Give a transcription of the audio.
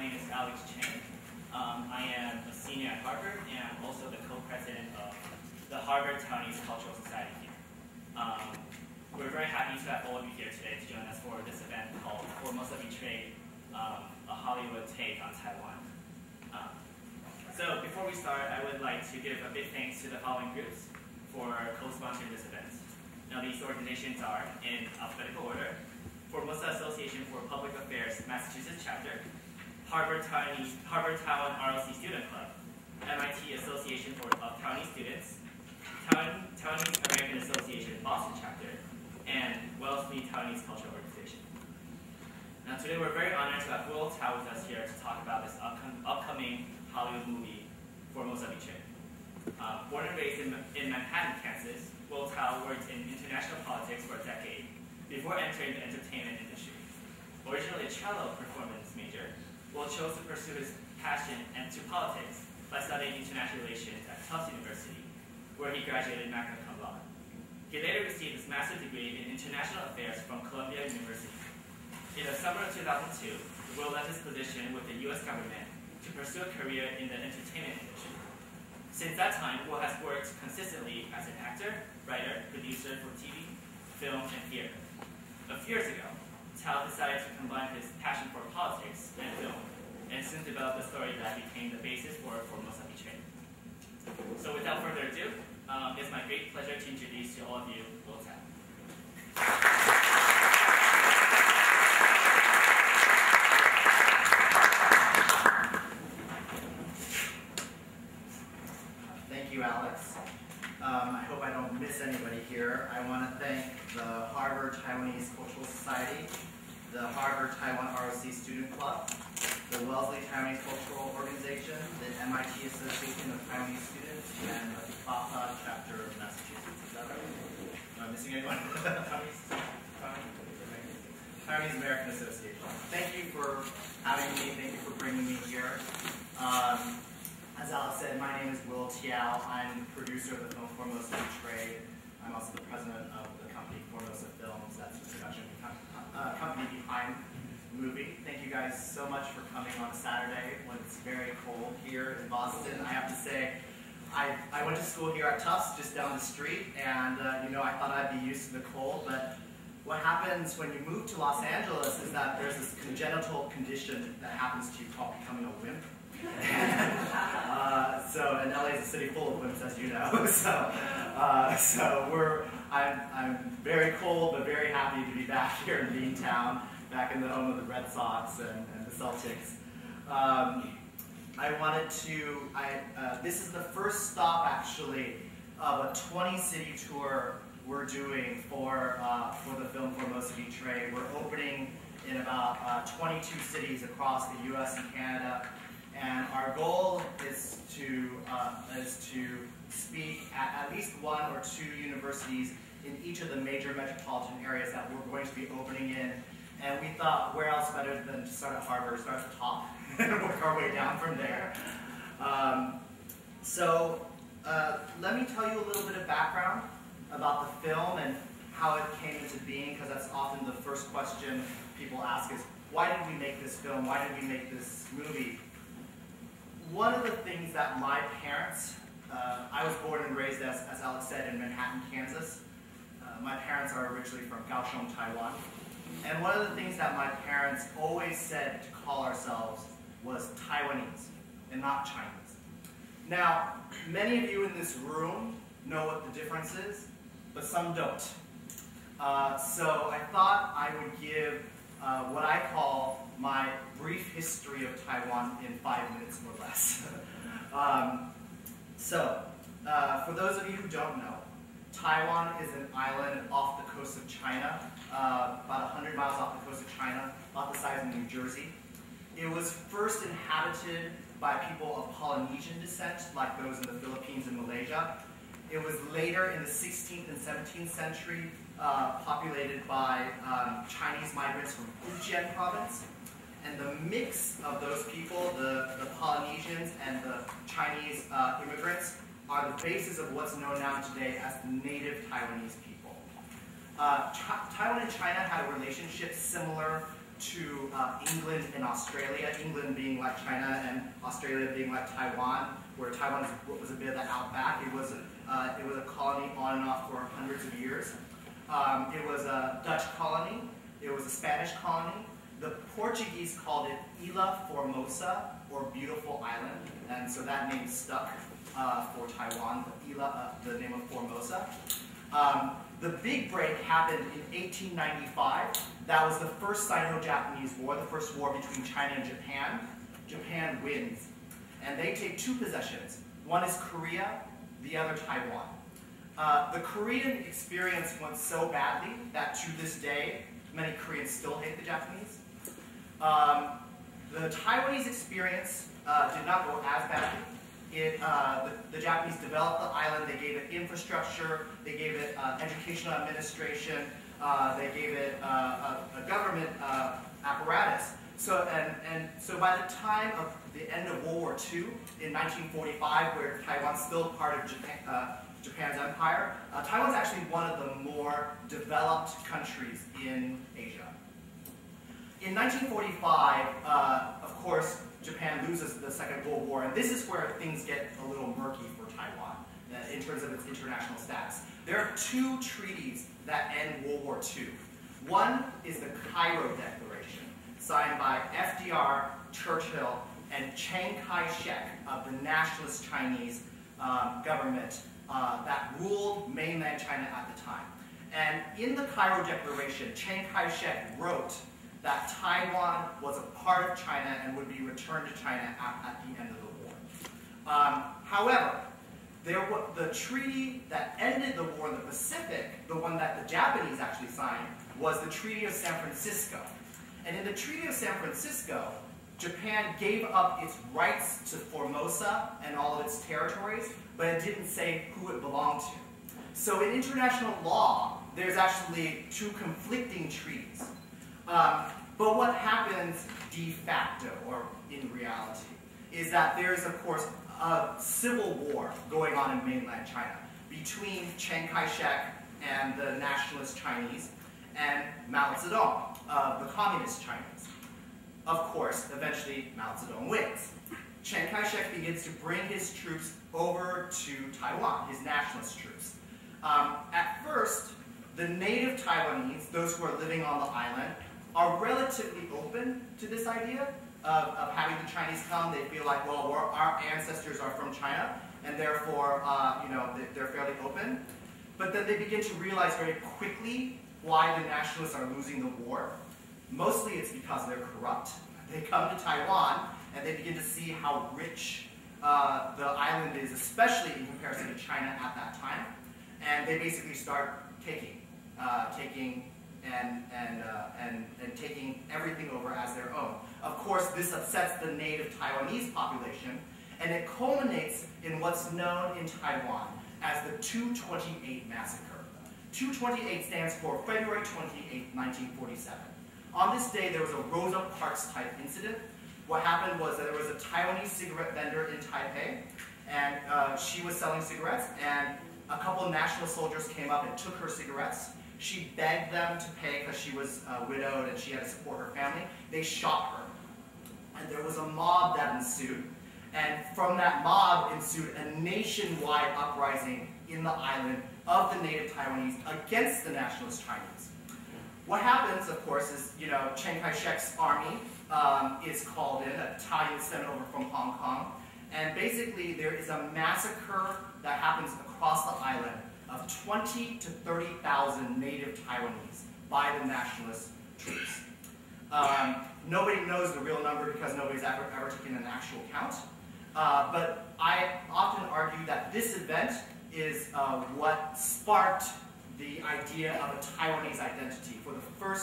name is Alex Chen. I am a senior at Harvard, and I'm also the co-president of the Harvard Taiwanese Cultural Society here. We're very happy to have all of you here today to join us for this event called Formosa Betrayed, a Hollywood take on Taiwan. So before we start, I would like to give a big thanks to the following groups for co-sponsoring this event. Now these organizations are, in alphabetical order, Formosa Association for Public Affairs Massachusetts Chapter, Harvard Taiwan ROC Student Club, MIT Association of Taiwanese Students, Taiwanese American Association Boston Chapter, and Wellesley Taiwanese Cultural Organization. Now today we're very honored to have Will Tiao with us here to talk about this upcoming Hollywood movie, Formosa Betrayed. Born and raised in Manhattan, Kansas, Will Tiao worked in international politics for a decade before entering the entertainment industry. Originally a cello performance major, Will chose to pursue his passion into politics by studying international relations at Tufts University, where he graduated magna cum laude. He later received his master's degree in international affairs from Columbia University. In the summer of 2002, Will left his position with the U.S. government to pursue a career in the entertainment industry. Since that time, Will has worked consistently as an actor, writer, producer for TV, film, and theater. A few years ago, Tiao decided to combine his passion for politics and film, and soon developed a story that became the basis for Formosa Betrayed. So without further ado, it's my great pleasure to introduce to all of you, Will Tiao. Thank you, Alex. I hope I don't miss anybody here. I want to thank the Harvard Taiwanese Cultural Society, the Harvard Taiwan ROC Student Club, the Wellesley Taiwanese Cultural Organization, the MIT Association of Taiwanese Students, and the Taiwan-Part chapter of Massachusetts. Is that right? Am I missing anyone? Taiwanese American Association. Thank you for having me. Thank you for bringing me here. As Alex said, my name is Will Tiao. I'm the producer of the film Formosa Betrayed. I'm also the president of the company Formosa Films. That's the production company behind the movie. Thank you guys so much for coming on a Saturday when it's very cold here in Boston. I have to say, I went to school here at Tufts, just down the street, and I thought I'd be used to the cold, but what happens when you move to Los Angeles is that there's this congenital condition that happens to you called becoming a wimp. And LA is a city full of wimps, as you know. I'm very cold, but very happy to be back here in Beantown, back in the home of the Red Sox and the Celtics. This is the first stop, actually, of a 20-city tour we're doing for the film Formosa Betrayed. We're opening in about 22 cities across the U.S. and Canada. And our goal is to speak at least one or two universities in each of the major metropolitan areas that we're going to be opening in. And we thought, where else better than to start at Harvard, start at the top, and work our way down from there. Let me tell you a little bit of background about the film and how it came into being, because that's often the first question people ask is, why did we make this film? Why did we make this movie? One of the things that my parents, I was born and raised, as Alex said, in Manhattan, Kansas. My parents are originally from Kaohsiung, Taiwan. And one of the things that my parents always said to call ourselves was Taiwanese and not Chinese. Now, many of you in this room know what the difference is, but some don't. So I thought I would give what I call my brief history of Taiwan in 5 minutes or less. For those of you who don't know, Taiwan is an island off the coast of China, about 100 miles off the coast of China, about the size of New Jersey. It was first inhabited by people of Polynesian descent, like those in the Philippines and Malaysia. It was later in the 16th and 17th century populated by Chinese migrants from Fujian province. And the mix of those people, the Polynesians and the Chinese immigrants, are the basis of what's known now today as the native Taiwanese people. Taiwan and China had a relationship similar to England and Australia, England being like China and Australia being like Taiwan, where Taiwan was a bit of the outback. It was a colony on and off for hundreds of years. It was a Dutch colony. It was a Spanish colony. The Portuguese called it Ilha Formosa, or Beautiful Island, and so that name stuck for Taiwan, the name of Formosa. The big break happened in 1895. That was the first Sino-Japanese War, the first war between China and Japan. Japan wins, and they take two possessions. One is Korea, the other Taiwan. The Korean experience went so badly that to this day, many Koreans still hate the Japanese. The Taiwanese experience did not go as badly. The Japanese developed the island, they gave it infrastructure, they gave it educational administration, they gave it a government apparatus. So by the time of the end of World War II, in 1945, where Taiwan's still part of Japan's empire, Taiwan's actually one of the more developed countries in Asia. In 1945, of course, Japan loses the Second World War, and this is where things get a little murky for Taiwan in terms of its international status. There are two treaties that end World War II. One is the Cairo Declaration, signed by FDR, Churchill, and Chiang Kai-shek of the nationalist Chinese government that ruled mainland China at the time. And in the Cairo Declaration, Chiang Kai-shek wrote that Taiwan was a part of China and would be returned to China at the end of the war. However, the treaty that ended the war in the Pacific, the one that the Japanese actually signed, was the Treaty of San Francisco. And in the Treaty of San Francisco, Japan gave up its rights to Formosa and all of its territories, but it didn't say who it belonged to. So in international law, there's actually two conflicting treaties. But what happens de facto, or in reality, is that there is, of course, a civil war going on in mainland China between Chiang Kai-shek and the nationalist Chinese and Mao Zedong, the communist Chinese. Of course, eventually Mao Zedong wins. Chiang Kai-shek begins to bring his troops over to Taiwan, his nationalist troops. At first, the native Taiwanese, those who are living on the island, are relatively open to this idea of having the Chinese come. They feel like, well, our ancestors are from China, and therefore, they're fairly open. But then they begin to realize very quickly why the nationalists are losing the war. Mostly it's because they're corrupt. They come to Taiwan, and they begin to see how rich the island is, especially in comparison to China at that time. And they basically start taking everything over as their own. Of course, this upsets the native Taiwanese population, and it culminates in what's known in Taiwan as the 228 Massacre. 228 stands for February 28, 1947. On this day, there was a Rosa Parks type incident. What happened was that there was a Taiwanese cigarette vendor in Taipei, and she was selling cigarettes, and a couple of national soldiers came up and took her cigarettes. She begged them to pay because she was widowed and she had to support her family. They shot her. And there was a mob that ensued. And from that mob ensued a nationwide uprising in the island of the native Taiwanese against the nationalist Chinese. What happens, of course, is, Chiang Kai-shek's army is called in, a battalion sent over from Hong Kong. And basically, there is a massacre that happens across the island of 20 to 30,000 native Taiwanese by the nationalist troops. Nobody knows the real number because nobody's ever taken an actual count. But I often argue that this event is what sparked the idea of a Taiwanese identity for the first